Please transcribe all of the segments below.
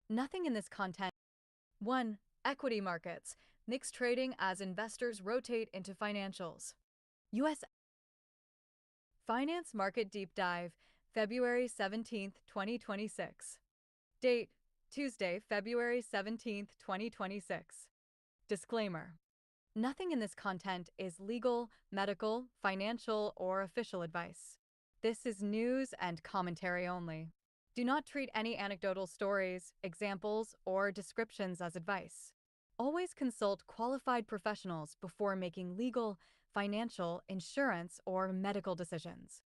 Nothing in this content. 1. Equity markets. Mixed trading as investors rotate into financials. U.S. Finance Market Deep Dive, February 17, 2026. Date: Tuesday, February 17, 2026. Disclaimer. Nothing in this content is legal, medical, financial, or official advice. This is news and commentary only. Do not treat any anecdotal stories, examples, or descriptions as advice. Always consult qualified professionals before making legal, financial, insurance, or medical decisions.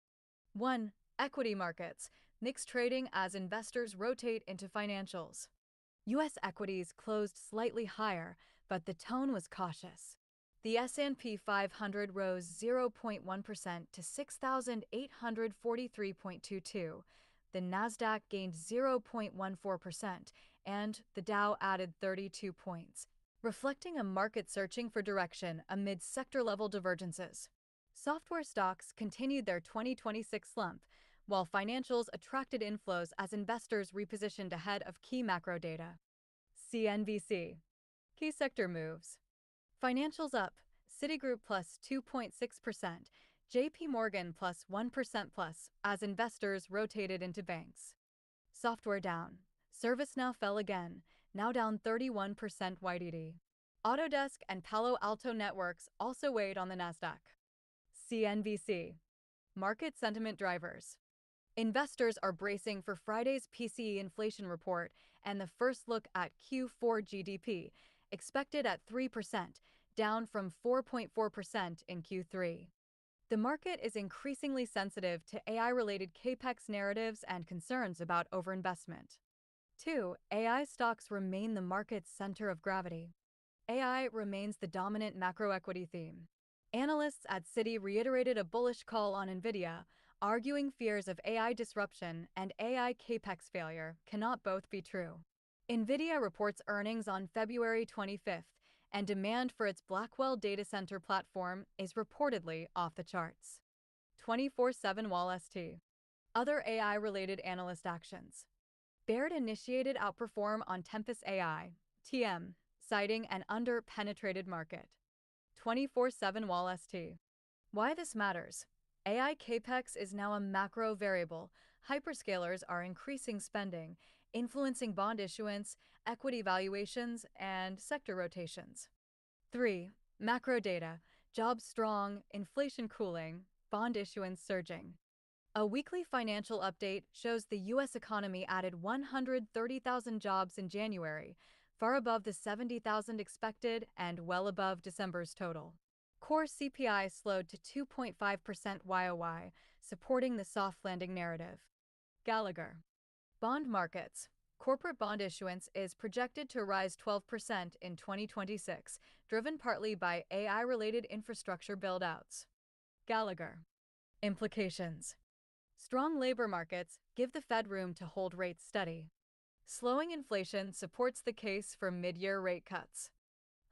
1. Equity markets. Mixed trading as investors rotate into financials. U.S. equities closed slightly higher, but the tone was cautious. The S&P 500 rose 0.1% to 6,843.22. The Nasdaq gained 0.14%, and the Dow added 32 points, reflecting a market searching for direction amid sector-level divergences. Software stocks continued their 2026 slump, while financials attracted inflows as investors repositioned ahead of key macro data. CNBC. Key sector moves. Financials up, Citigroup plus 2.6%, JP Morgan plus 1% plus as investors rotated into banks. Software down, ServiceNow fell again, now down 31% YTD. Autodesk and Palo Alto Networks also weighed on the Nasdaq. CNBC. Market sentiment drivers. Investors are bracing for Friday's PCE inflation report and the first look at Q4 GDP, expected at 3%, down from 4.4% in Q3. The market is increasingly sensitive to AI-related capex narratives and concerns about overinvestment. 2. AI stocks remain the market's center of gravity. AI remains the dominant macroequity theme. Analysts at Citi reiterated a bullish call on NVIDIA, arguing fears of AI disruption and AI capex failure cannot both be true. NVIDIA reports earnings on February 25th, and demand for its Blackwell data center platform is reportedly off the charts. 24/7 Wall ST. Other AI-related analyst actions. Baird initiated outperform on Tempest AI, TM, citing an under-penetrated market. 24/7 Wall ST. Why this matters. AI capex is now a macro variable. Hyperscalers are increasing spending, influencing bond issuance, equity valuations, and sector rotations. 3. Macro data. Jobs strong, inflation cooling, bond issuance surging. A weekly financial update shows the U.S. economy added 130,000 jobs in January, far above the 70,000 expected and well above December's total. Core CPI slowed to 2.5% YOY, supporting the soft landing narrative. Gallagher. Bond markets. Corporate bond issuance is projected to rise 12% in 2026, driven partly by AI-related infrastructure build-outs. Gallagher. Implications. Strong labor markets give the Fed room to hold rates steady. Slowing inflation supports the case for mid-year rate cuts.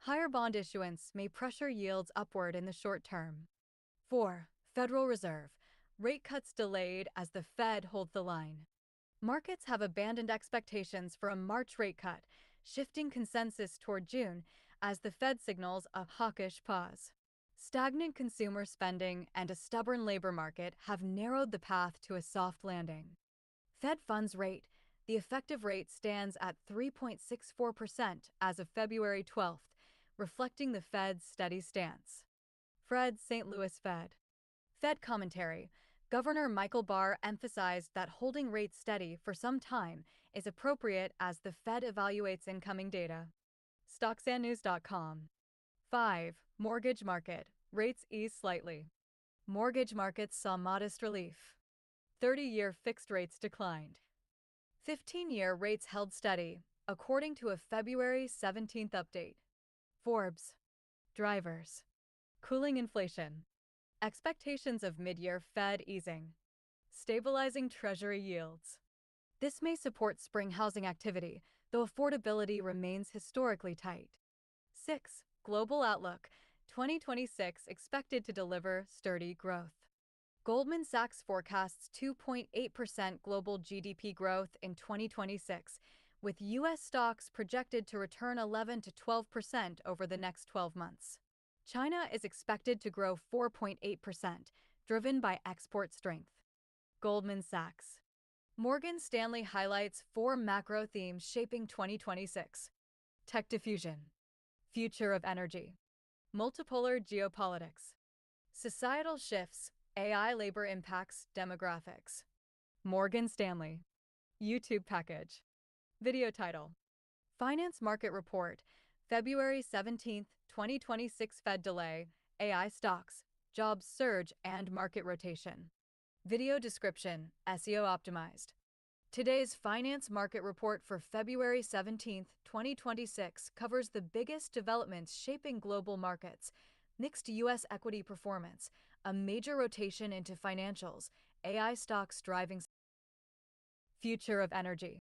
Higher bond issuance may pressure yields upward in the short term. 4. Federal Reserve. Rate cuts delayed as the Fed holds the line. Markets have abandoned expectations for a March rate cut, shifting consensus toward June as the Fed signals a hawkish pause. Stagnant consumer spending and a stubborn labor market have narrowed the path to a soft landing. Fed funds rate. The effective rate stands at 3.64% as of February 12th, reflecting the Fed's steady stance. Fred St. Louis Fed. Fed commentary. Governor Michael Barr emphasized that holding rates steady for some time is appropriate as the Fed evaluates incoming data. StocksandNews.com. 5. Mortgage market. Rates ease slightly. Mortgage markets saw modest relief. 30-year fixed rates declined. 15-year rates held steady, according to a February 17th update. Forbes. Drivers. Cooling inflation. Expectations of mid-year Fed easing. Stabilizing Treasury yields. This may support spring housing activity, though affordability remains historically tight. 6. Global outlook. 2026 expected to deliver sturdy growth. Goldman Sachs forecasts 2.8% global GDP growth in 2026, with U.S. stocks projected to return 11 to 12% over the next 12 months. China is expected to grow 4.8%, driven by export strength. Goldman Sachs. Morgan Stanley highlights 4 macro themes shaping 2026. Tech diffusion. Future of energy. Multipolar geopolitics. Societal shifts, AI labor impacts, demographics. Morgan Stanley. YouTube package. Video title. Finance Market Report, February 17, 2026 Fed delay, AI stocks, jobs surge and market rotation. Video description, SEO optimized. Today's Finance Market Report for February 17, 2026 covers the biggest developments shaping global markets, mixed U.S. equity performance, a major rotation into financials, AI stocks driving future of energy.